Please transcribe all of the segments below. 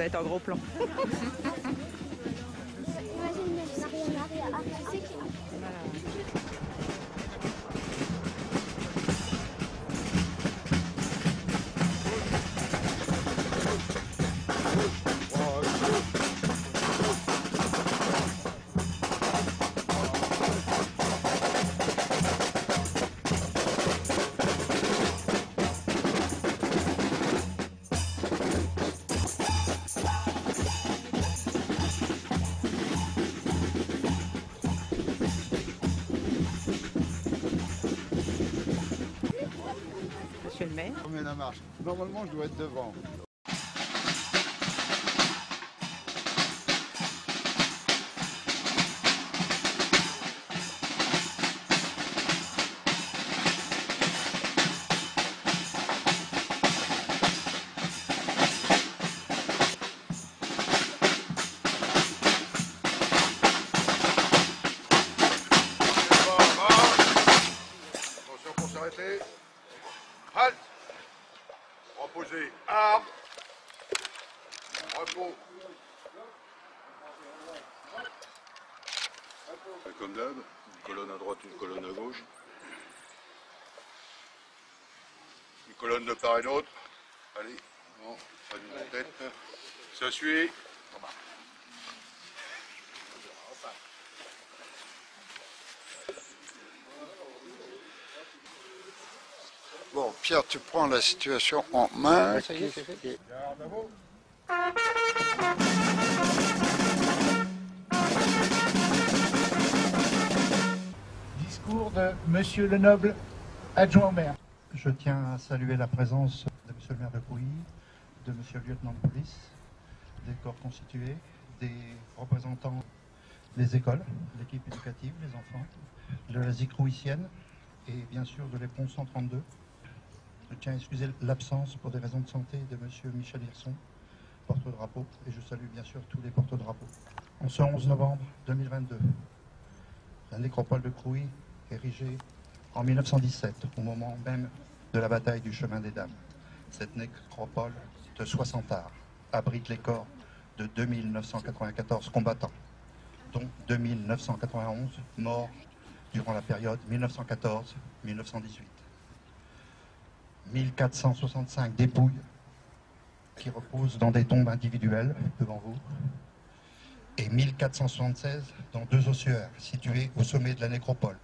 va être un gros plan. Monsieur le maire. Combien la marche? Normalement, je dois être devant. Attention pour s'arrêter. Halte. Reposez. Armes. Repos. Comme d'hab, une colonne à droite, une colonne à gauche. Une colonne de part et d'autre. Allez, bon, pas de la tête. Ça suit. Bon, Pierre, tu prends la situation en main. Ça y est, c'est fait. Discours de Monsieur le Noble, adjoint au maire. Je tiens à saluer la présence de Monsieur le maire de Crouy, de Monsieur le lieutenant de police, des corps constitués, des représentants des écoles, l'équipe éducative, les enfants, de la ZIC crouicienne et bien sûr de l'EPON 132. Je tiens à excuser l'absence pour des raisons de santé de Monsieur Michel Hirson, porte-drapeau, et je salue bien sûr tous les porte-drapeaux. En ce 11 novembre 2022, la nécropole de Crouy, érigée en 1917, au moment même de la bataille du Chemin des Dames. Cette nécropole de 60 arts abrite les corps de 2994 combattants, dont 2991 morts durant la période 1914-1918. 1465 dépouilles qui reposent dans des tombes individuelles devant vous et 1476 dans 2 ossuaires situés au sommet de la nécropole.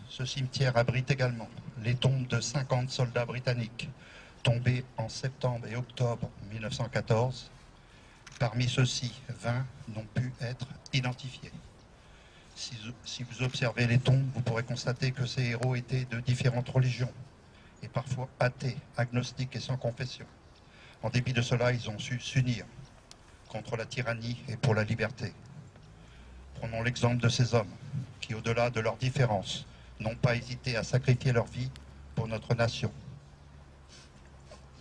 Ce cimetière abrite également les tombes de 50 soldats britanniques tombés en septembre et octobre 1914. Parmi ceux-ci, 20 n'ont pu être identifiés. Si vous observez les tombes, vous pourrez constater que ces héros étaient de différentes religions et parfois athées, agnostiques et sans confession. En dépit de cela, ils ont su s'unir contre la tyrannie et pour la liberté. Prenons l'exemple de ces hommes qui, au-delà de leurs différences, n'ont pas hésité à sacrifier leur vie pour notre nation.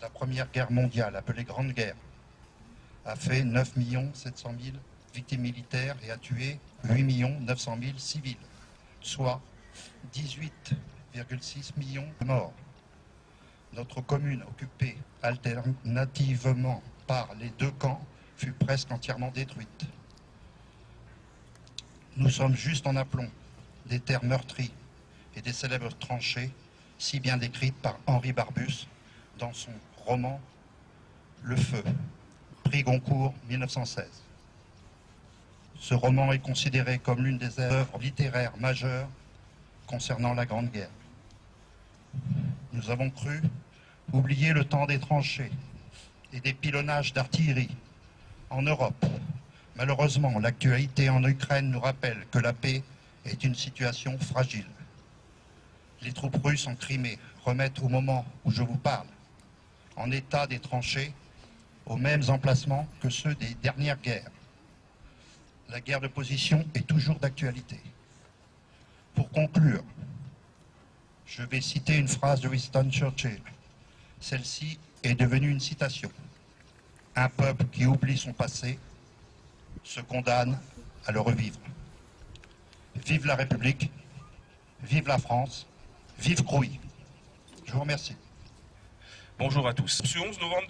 La Première Guerre mondiale, appelée Grande Guerre, a fait 9 700 000 victimes militaires et a tué 8 900 000 civils, soit 18,6 millions de morts. Notre commune, occupée alternativement par les 2 camps, fut presque entièrement détruite. Nous sommes juste en aplomb des terres meurtries et des célèbres tranchées, si bien décrites par Henri Barbusse dans son roman Le Feu, prix Goncourt 1916. Ce roman est considéré comme l'une des œuvres littéraires majeures concernant la Grande Guerre. Nous avons cru oublier le temps des tranchées et des pilonnages d'artillerie en Europe. Malheureusement, l'actualité en Ukraine nous rappelle que la paix est une situation fragile. Les troupes russes en Crimée remettent au moment où je vous parle en état des tranchées aux mêmes emplacements que ceux des dernières guerres. La guerre de position est toujours d'actualité. Pour conclure, je vais citer une phrase de Winston Churchill. Celle-ci est devenue une citation. Un peuple qui oublie son passé se condamne à le revivre. Vive la République, vive la France, vive Crouy. Je vous remercie. Bonjour à tous. Ce 11 novembre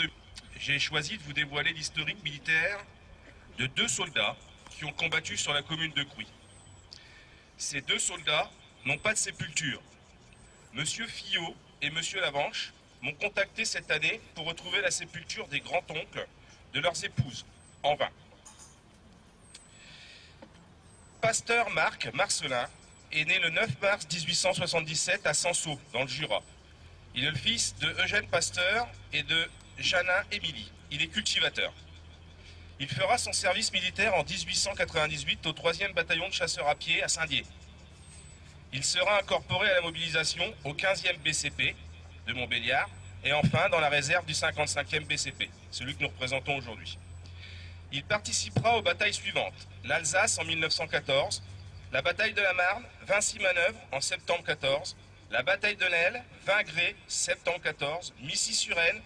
j'ai choisi de vous dévoiler l'historique militaire de 2 soldats qui ont combattu sur la commune de Crouy. Ces 2 soldats n'ont pas de sépulture. Monsieur Fillot et Monsieur Lavanche m'ont contacté cette année pour retrouver la sépulture des grands-oncles de leurs épouses, en vain. Pasteur Marc Marcelin est né le 9 mars 1877 à Sanceau, dans le Jura. Il est le fils de Eugène Pasteur et de Janin Émilie. Il est cultivateur. Il fera son service militaire en 1898 au 3e bataillon de chasseurs à pied à Saint-Dié. Il sera incorporé à la mobilisation au 15e BCP de Montbéliard et enfin dans la réserve du 55e BCP, celui que nous représentons aujourd'hui. Il participera aux batailles suivantes: l'Alsace en 1914, la bataille de la Marne, Vincy-Manœuvre en septembre 14, la bataille de l'Aisle, Vingré, septembre 14, Missy-sur-Aisne,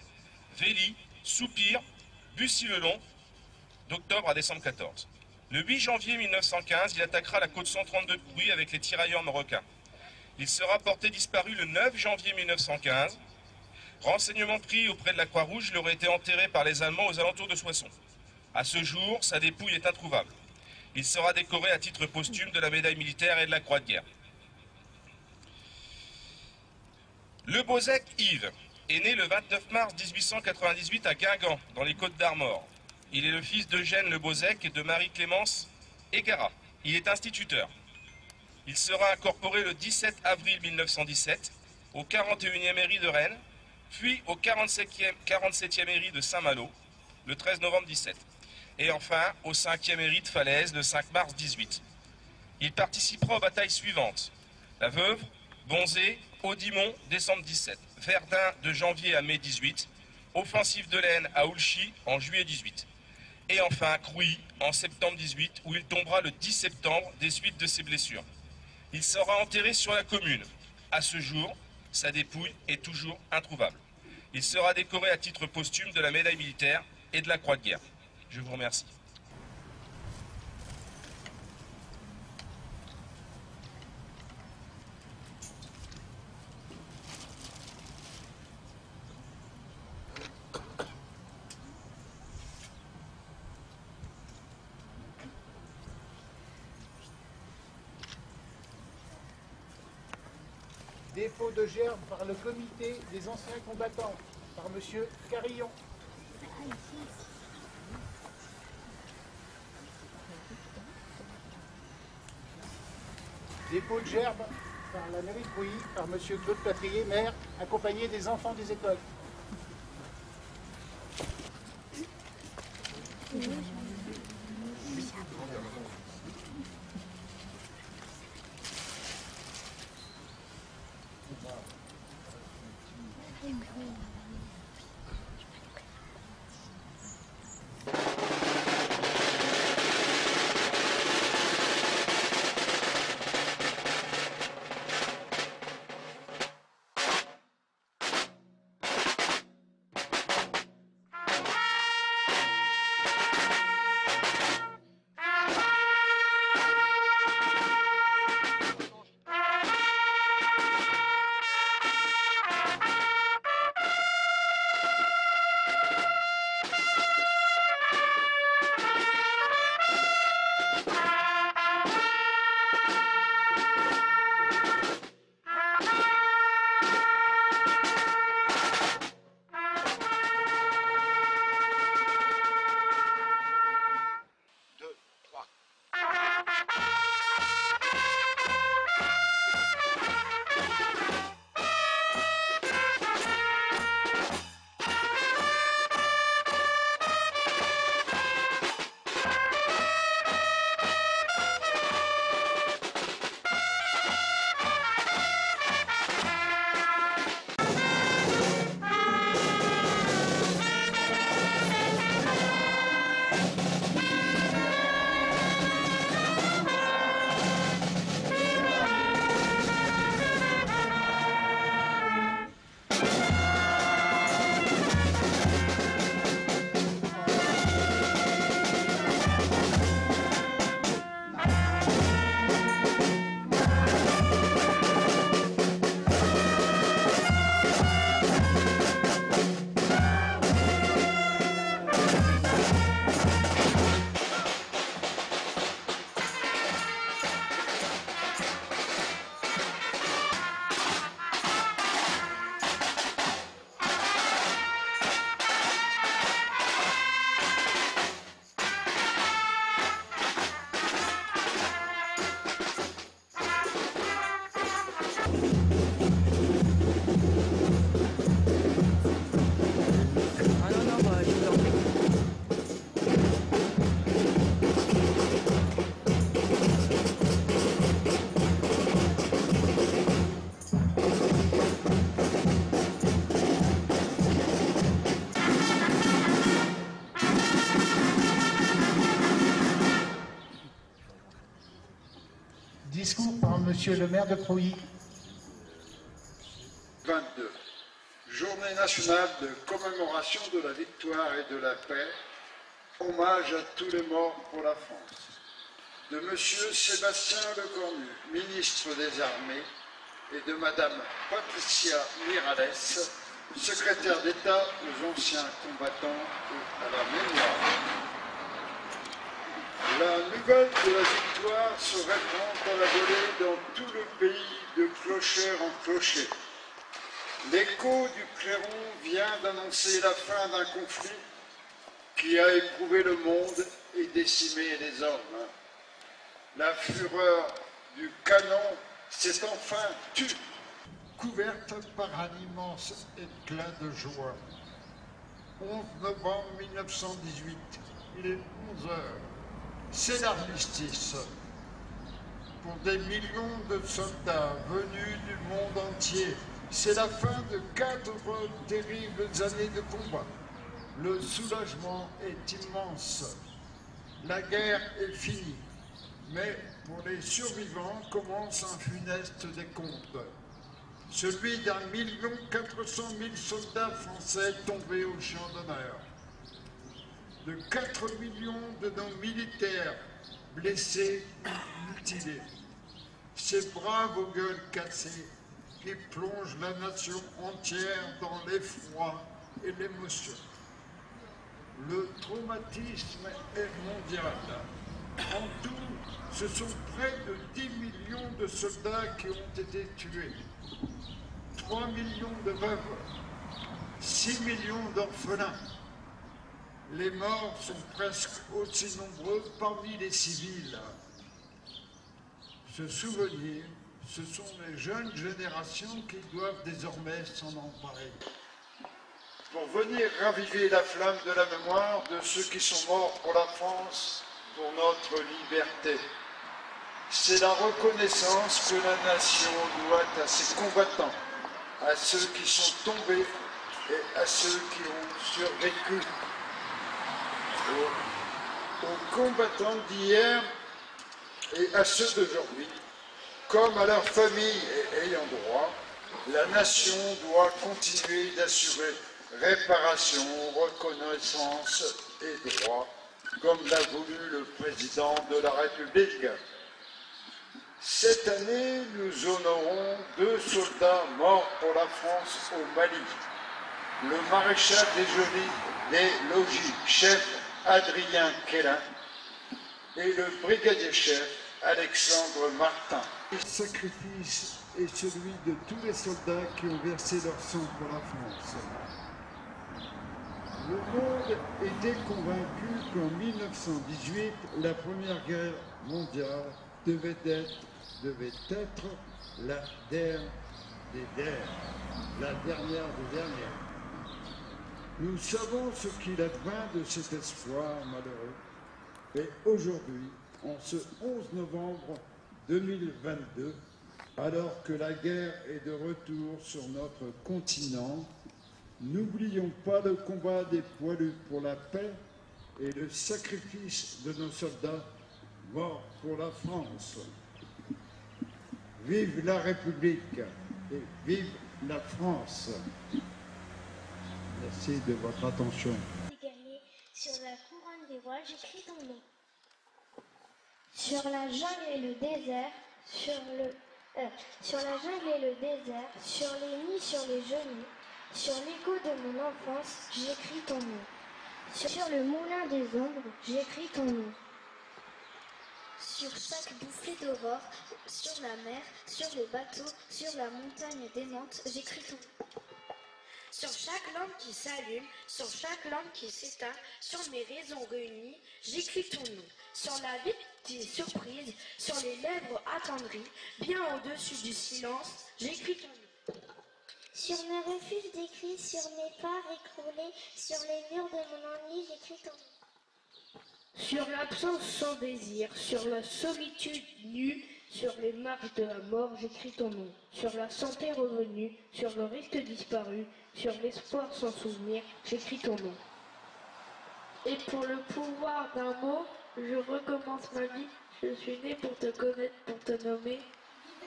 Vély, Soupir, Bussy-le-Long, d'octobre à décembre 14. Le 8 janvier 1915, il attaquera la côte 132 de Crouy avec les tirailleurs marocains. Il sera porté disparu le 9 janvier 1915. Renseignement pris auprès de la Croix-Rouge, il aurait été enterré par les Allemands aux alentours de Soissons. À ce jour, sa dépouille est introuvable. Il sera décoré à titre posthume de la médaille militaire et de la Croix de guerre. Le Bozec Yves est né le 29 mars 1898 à Guingamp, dans les Côtes-d'Armor. Il est le fils d'Eugène Le Bozec et de Marie-Clémence Égara. Il est instituteur. Il sera incorporé le 17 avril 1917 au 41e Héry de Rennes, puis au 47e Héry de Saint-Malo, le 13 novembre 17. Et enfin au 5e Héry de Falaise, le 5 mars 18. Il participera aux batailles suivantes: La Veuve, Bonzé, Audimont, décembre 17, Verdun de janvier à mai 18, offensive de l'Aisne à Oulchy en juillet 18. Et enfin Crouy en septembre 18, où il tombera le 10 septembre des suites de ses blessures. Il sera enterré sur la commune. À ce jour, sa dépouille est toujours introuvable. Il sera décoré à titre posthume de la médaille militaire et de la Croix de guerre. Je vous remercie. Dépôt de gerbe par le comité des anciens combattants, par M. Carillon. Dépôt de gerbe par la mairie de Crouy, par M. Claude Patrier, maire, accompagné des enfants des écoles. Monsieur le maire de Prouilly. 22. Journée nationale de commémoration de la victoire et de la paix. Hommage à tous les morts pour la France. De Monsieur Sébastien Lecornu, ministre des Armées, et de Madame Patricia Miralles, secrétaire d'État aux anciens combattants et à la mémoire. La nouvelle de la victoire se répand à la volée dans tout le pays de clocher en clocher. L'écho du clairon vient d'annoncer la fin d'un conflit qui a éprouvé le monde et décimé les hommes. La fureur du canon s'est enfin tue, couverte par un immense éclat de joie. 11 novembre 1918, il est 11 heures. C'est l'armistice. Pour des millions de soldats venus du monde entier, c'est la fin de 4 terribles années de combat. Le soulagement est immense. La guerre est finie. Mais pour les survivants commence un funeste décompte. Celui d'1,4 million de soldats français tombés au champ d'honneur. De 4 millions de nos militaires blessés ou mutilés. Ces braves aux gueules cassées qui plongent la nation entière dans l'effroi et l'émotion. Le traumatisme est mondial. En tout, ce sont près de 10 millions de soldats qui ont été tués, 3 millions de veuves, 6 millions d'orphelins. Les morts sont presque aussi nombreux parmi les civils. Ce souvenir, ce sont les jeunes générations qui doivent désormais s'en emparer. Pour venir raviver la flamme de la mémoire de ceux qui sont morts pour la France, pour notre liberté. C'est la reconnaissance que la nation doit à ses combattants, à ceux qui sont tombés et à ceux qui ont survécu. Aux combattants d'hier et à ceux d'aujourd'hui, comme à leurs familles et ayants droit, la nation doit continuer d'assurer réparation, reconnaissance et droit, comme l'a voulu le président de la République. Cette année, nous honorons 2 soldats morts pour la France au Mali. Le maréchal des logis, chef Adrien Quélin, et le brigadier chef Alexandre Martin. Le sacrifice est celui de tous les soldats qui ont versé leur sang pour la France. Le monde était convaincu qu'en 1918, la Première Guerre mondiale devait être la dernière des dernières. Nous savons ce qu'il advint de cet espoir malheureux. Et aujourd'hui, en ce 11 novembre 2022, alors que la guerre est de retour sur notre continent, n'oublions pas le combat des poilus pour la paix et le sacrifice de nos soldats morts pour la France. Vive la République et vive la France. Merci de votre attention. Sur la couronne des voiles, j'écris ton nom. Sur la jungle et le désert, sur la jungle et le désert, sur les nids, sur les genoux, sur l'écho de mon enfance, j'écris ton nom. Sur le moulin des ombres, j'écris ton nom. Sur chaque bouffée d'aurore, sur la mer, sur les bateaux, sur la montagne démente, j'écris ton nom. Sur chaque lampe qui s'allume, sur chaque lampe qui s'éteint, sur mes raisons réunies, j'écris ton nom. Sur la vie des surprises, sur les lèvres attendries, bien au-dessus du silence, j'écris ton nom. Sur mes refuges d'écrit, sur mes phares écroulés, sur les murs de mon ennui, j'écris ton nom. Sur l'absence sans désir, sur la solitude nue, sur les marches de la mort, j'écris ton nom. Sur la santé revenue, sur le risque disparu, sur l'espoir sans souvenir, j'écris ton nom. Et pour le pouvoir d'un mot, je recommence ma vie. Je suis né pour te connaître, pour te nommer.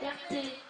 RT.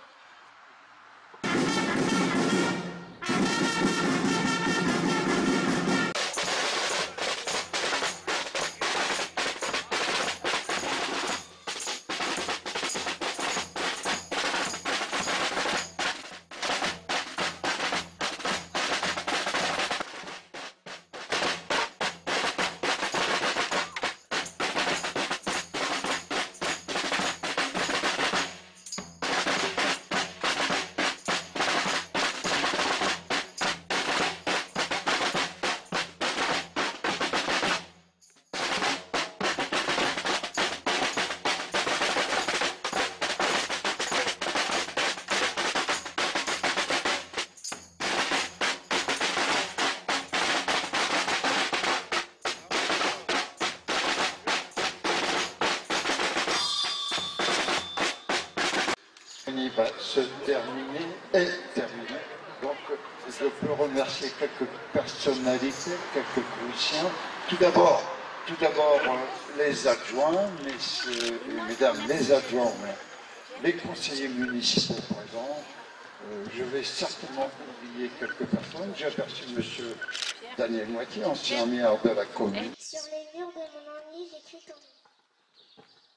Va se terminer, est terminé. Donc, je peux remercier quelques personnalités, quelques cruciens. Tout d'abord, les adjoints, messieurs et mesdames les adjoints, les conseillers municipaux présents. Je vais certainement oublier quelques personnes. J'ai aperçu monsieur Daniel Moitié, ancien maire de la commune. Sur les murs de mon ennui, j'écris ton nom.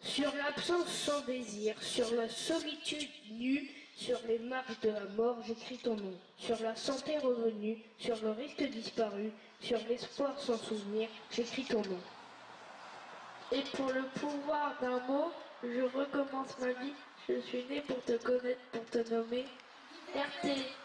Sur l'absence sans désir, sur la solitude nue, sur les marches de la mort, j'écris ton nom. Sur la santé revenue, sur le risque disparu, sur l'espoir sans souvenir, j'écris ton nom. Et pour le pouvoir d'un mot, je recommence ma vie. Je suis né pour te connaître, pour te nommer. RT.